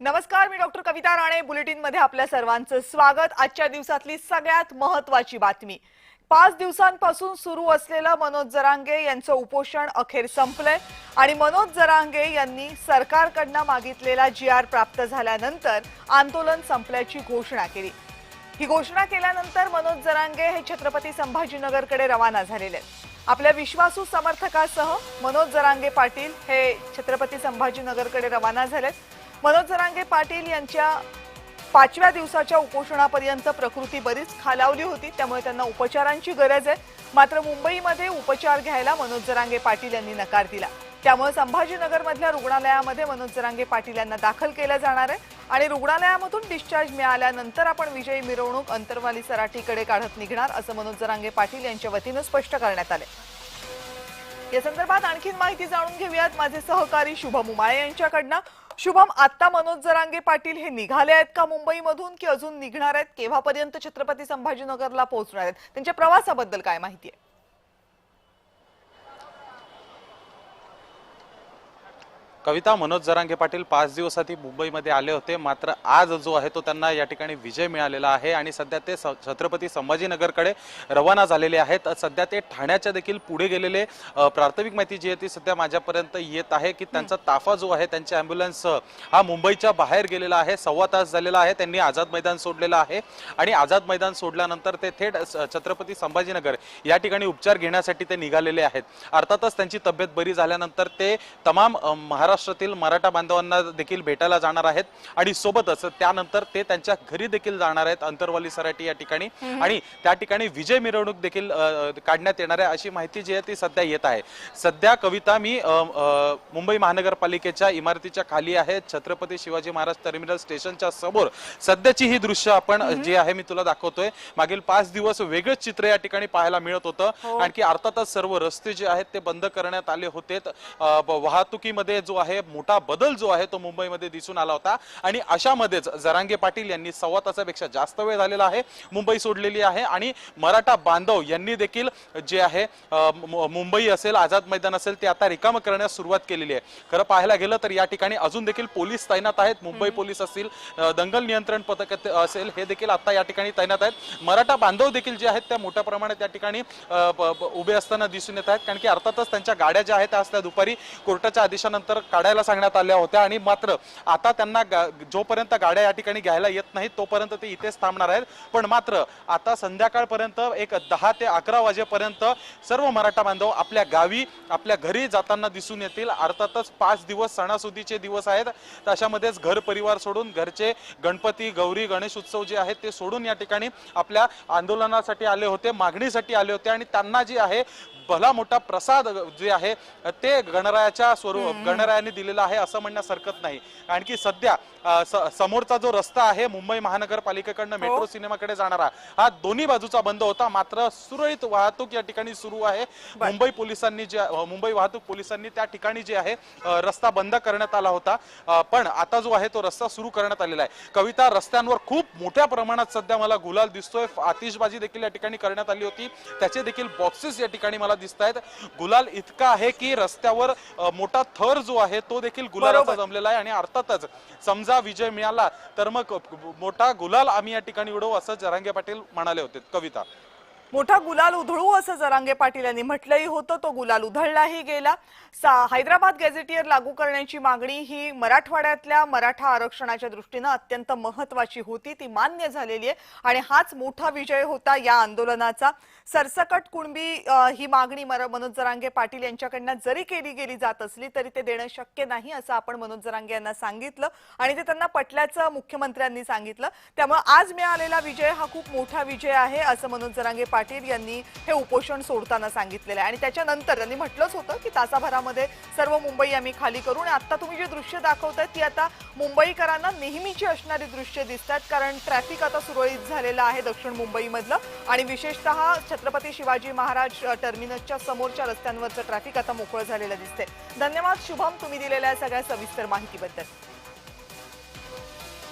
नमस्कार, मी डॉक्टर कविता राणे. बुलेटिन मध्ये आपल्या सर्वांचं स्वागत. आजच्या दिवसातली सगळ्यात महत्त्वाची बातमी. 5 दिवसांपासून सुरू असलेलं मनोज जरांगे यांचं उपोषण अखेर संपलंय आणि मनोज जरांगे यांनी सरकारकडून मागितलेला जीआर प्राप्त झाल्यानंतर आंदोलन संपल्याची घोषणा केली. ही घोषणा केल्यानंतर मनोज जरांगे हे छत्रपती संभाजीनगरकडे रवाना झालेले आहेत. आपल्या विश्वासू समर्थकासह मनोज जरांगे पाटील हे छत्रपती संभाजीनगरकडे रवाना झालेत. मनोज जरांगे पाटील यांच्या 5व्या दिवसाच्या उपोषणापर्यंत प्रकृती बरीच खालावली होती, त्यामुळे त्यांना उपचारांची गरज आहे. मात्र मुंबईमध्ये उपचार घ्यायला मनोज जरांगे पाटील यांनी नकार दिला. त्यामुळे संभाजीनगरमधल्या रुग्णालयामध्ये मनोज जरांगे पाटील यांना दाखल केलं जाणार आहे आणि रुग्णालयामधून डिस्चार्ज मिळाल्यानंतर आपण विजयी मिरवणूक अंतरवाली सराटीकडे काढत निघणार असं मनोज जरांगे पाटील यांच्या वतीने स्पष्ट करण्यात आले. या संदर्भात आणखी माहिती जाणून घेऊयात माझे सहकारी शुभम उमाळे यांच्याकडनं. शुभम, आता मनोज जरांगे पाटील हे निघाले आहेत का मुंबईमधून की अजून निघणार आहेत? केव्हापर्यंत छत्रपती संभाजीनगरला पोहोचणार आहेत? त्यांच्या प्रवासाबद्दल काय माहिती आहे? कविता, मनोज जरांगे पाटील 5 दिवसांनी मुंबईमध्ये आले होते, मात्र आज जो आहे तो त्यांना या ठिकाणी विजय मिळालेला आहे आणि सध्या ते छत्रपती संभाजीनगरकडे रवाना झालेले आहेत. सध्या ते ठाण्याच्या देखील पुढे गेलेले. प्राथमिक माहिती जी आहे ती सध्या माझ्यापर्यंत येत आहे की त्यांचा ताफा जो आहे त्यांच्या ॲम्ब्युलन्स हा मुंबईच्या बाहेर गेलेला आहे. 1.25 तास झालेला आहे. त्यांनी आझाद मैदान सोडलेलं आहे आणि आझाद मैदान सोडल्यानंतर ते थेट छत्रपती संभाजीनगर या ठिकाणी उपचार घेण्यासाठी ते निघालेले आहेत. अर्थातच त्यांची तब्येत बरी झाल्यानंतर ते तमाम महाराष्ट्रातील मराठा बांधवांना देखील भेटायला जाणार आहेत आणि सोबतच त्यानंतर ते त्यांच्या घरी देखील जाणार आहेत अंतरवाली सराटी या ठिकाणी आणि त्या ठिकाणी विजय मिरवणूक देखील काढण्यात येणार आहे अशी माहिती जी आहे ती सध्या येत आहे. सध्या कविता, मी मुंबई महानगरपालिकेच्या इमारतीच्या खाली आहे, छत्रपती शिवाजी महाराज टर्मिनल स्टेशनच्या समोर सध्याची ही दृश्य आपण जे आहे मी तुला दाखवतोय. मागील 5 दिवस वेगळंच चित्र या ठिकाणी पाहायला मिळत होतं. आणखी अर्थातच सर्व रस्ते जे आहेत ते बंद करण्यात आले होते. वाहतुकीमध्ये जो आहे मोठा बदल जो आहे तो मुंबईमध्ये दिसून आला होता आणि अशामध्येच जरांगे पाटील यांनी 1.25 तासापेक्षा जास्त वेळ झालेला आहे मुंबई सोडलेली आहे आणि मराठा बांधव यांनी देखील जे आहे मुंबई असेल, आझाद मैदान असेल ते आता रिकाम करण्यास सुरुवात केलेली आहे. खरं पाहायला गेलं तर या ठिकाणी अजून देखील पोलीस तैनात आहेत. मुंबई पोलीस असतील, दंगल नियंत्रण पथक असेल, हे देखील आता या ठिकाणी तैनात आहेत. मराठा बांधव देखील जे आहेत त्या मोठ्या प्रमाणात या ठिकाणी उभे असताना दिसून येत आहेत, कारण की अर्थातच त्यांच्या गाड्या ज्या आहेत त्या दुपारी कोर्टाच्या आदेशानंतर काढायला सांगण्यात आल्या होत्या आणि मात्र आता त्यांना जोपर्यंत गाड्या या ठिकाणी घ्यायला येत नाहीत तोपर्यंत ते इथेच थांबणार आहेत. पण मात्र आता संध्याकाळपर्यंत एक 10 ते 11 वाजेपर्यंत सर्व मराठा बांधव आपल्या गावी, आपल्या घरी जाताना दिसून येतील. अर्थातच 5 दिवस सणासुदीचे दिवस आहेत, अशामध्येच घर परिवार सोडून, घरचे गणपती, गौरी, गणेश उत्सव जे आहेत ते सोडून या ठिकाणी आपल्या आंदोलनासाठी आले होते, मागणीसाठी आले होते आणि त्यांना जे आहे भला मोठा प्रसाद जे आहे ते गणरायाच्या गणरायाने दिलेला आहे असं म्हणण्यास हरकत नाही. आणखी सध्या समोरचा जो रस्ता आहे मुंबई महानगरपालिकेकडनं मेट्रो सिनेमाकडे जाणारा, हा दोन्ही बाजूचा बंद होता, मात्र सुरळीत वाहतूक या ठिकाणी सुरू आहे. मुंबई वाहतूक पोलिसांनी त्या ठिकाणी जे आहे रस्ता बंद करण्यात आला होता, पण आता जो आहे तो रस्ता सुरू करण्यात आलेला आहे. कविता, रस्त्यांवर खूप मोठ्या प्रमाणात सध्या मला गुलाल दिसतोय. आतिषबाजी देखील या ठिकाणी करण्यात आली होती, त्याचे देखील बॉक्सेस या ठिकाणी मला दिसत आहेत. गुलाल इतका आहे की रस्त्यावर मोठा थर जो आहे तो देखील गुलालाचा जमलेला आहे आणि अर्थातच समजा विजय मिळाला तर मग मोठा गुलाल आम्ही या ठिकाणी उडवू असं जरांगे पाटील म्हणाले होते. कविता, मोठा गुलाल उधळू असं जरांगे पाटील यांनी म्हटलंही होतं. तो गुलाल उधळलाही गेला. हैदराबाद गॅझेटियर लागू करण्याची मागणी ही मराठवाड्यातल्या मराठा आरक्षणाच्या दृष्टीने अत्यंत महत्त्वाची होती, ती मान्य झालेली आहे आणि हाच मोठा विजय होता या आंदोलनाचा. सरसकट कुणबी ही मागणी मनोज जरांगे पाटील यांच्याकडनं जरी केली गेली जात असली तरी ते देणं शक्य नाही असं आपण मनोज जरांगे यांना सांगितलं आणि ते त्यांना पटल्याचं मुख्यमंत्र्यांनी सांगितलं. त्यामुळे आज मिळालेला विजय हा खूप मोठा विजय आहे असं मनोज जरांगे पाटील यांनी हे उपोषण सोडताना सांगितलेलं आहे आणि त्याच्यानंतर त्यांनी म्हटलंच होतं की तासाभरामध्ये सर्व मुंबई आम्ही खाली करू. आणि आता तुम्ही जे दृश्य दाखवताय ती आता मुंबईकरांना नेहमीची असणारी दृश्य दिसतात, कारण ट्रॅफिक आता सुरळीत झालेलं आहे दक्षिण मुंबईमधलं आणि विशेषतः छत्रपती शिवाजी महाराज टर्मिनसच्या समोरच्या रस्त्यांवरचं ट्रॅफिक आता मोकळं झालेलं दिसते. धन्यवाद शुभम, तुम्ही दिलेल्या सगळ्या सविस्तर माहितीबद्दल.